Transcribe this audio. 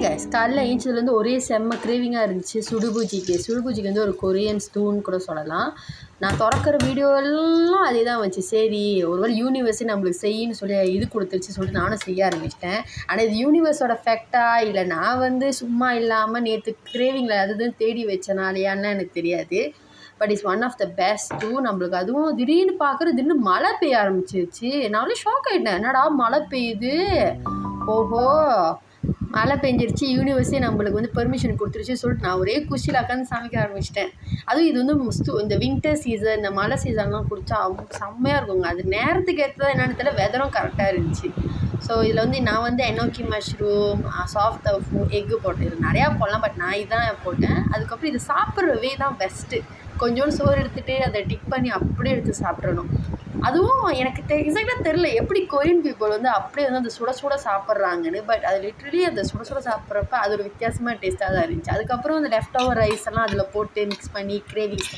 Guys காலைல ஏஞ்சதுலேருந்து ஒரே செம்ம கிரேவிங்காக இருந்துச்சு சுடுபூஜிக்கு வந்து ஒரு கொரியன் ஸ்டூன்னு கூட சொல்லலாம். நான் திறக்கிற வீடியோவெல்லாம் அதே தான் வந்துச்சு. சரி ஒருவேளை யூனிவர்ஸே நம்மளுக்கு செய்யின்னு சொல்லி இது கொடுத்துருச்சு சொல்லிட்டு நானும் செய்ய ஆரம்பிச்சிட்டேன். ஆனால் இது யூனிவர்ஸோட எஃபெக்டா இல்லை நான் வந்து சும்மா இல்லாமல் நேற்று கிரேவிங்கில் அதுதான் தேடி வச்சனாலையான்னு எனக்கு தெரியாது. But it's one of the best too. நம்மளுக்கு அதுவும் திடீர்னு பார்க்குறது திடீர்னு மழை பெய்ய ஆரம்பிச்சிருச்சு. நானே ஷாக் ஆகிட்டேன், என்னடா மழை பெய்யுது, ஓஹோ மழை பெஞ்சிருச்சு, யூனிவர்ஸே நம்மளுக்கு வந்து பெர்மிஷன் கொடுத்துருச்சு சொல்லிட்டு நான் ஒரே குஷியில் உட்காந்து சமைக்க ஆரம்பிச்சிட்டேன். அதுவும் இது வந்து இந்த வின்டர் சீசன், இந்த மழை சீசன்லாம் குடித்தா செம்மையாக இருக்குங்க. அது நேரத்துக்கு ஏற்றதான் என்னென்னு தெரியல, வெதரும் கரெக்டாக இருந்துச்சு. ஸோ இதில் வந்து நான் வந்து எனோக்கி மஷ்ரூம், சாஃப்ட் டோஃபு, எக்கு போட்டேன். இது நிறையா போடலாம், பட் நான் இதுதான் போட்டேன். அதுக்கப்புறம் இது சாப்பிட்ற வே தான் பெஸ்ட்டு. கொஞ்சோண்டு சோறு எடுத்துகிட்டு அதை டிக் பண்ணி அப்படியே எடுத்து சாப்பிட்றணும். அதுவும் எனக்கு எக்ஸாக்டாக தெரில எப்படி கொரியன் பீப்புள் வந்து அப்படியே வந்து அந்த சுட சுட சாப்பிட்றாங்கன்னு. பட் அது லிட்ரலி அந்த சுட சுட சாப்பிட்றப்ப அது ஒரு வித்தியாசமாக டேஸ்ட்டாக தான் இருந்துச்சு. அதுக்கப்புறம் அந்த லெஃப்ட் ஓவர் ரைஸ் எல்லாம் அதில் போட்டு மிக்ஸ் பண்ணி கிரேவிங்ஸ்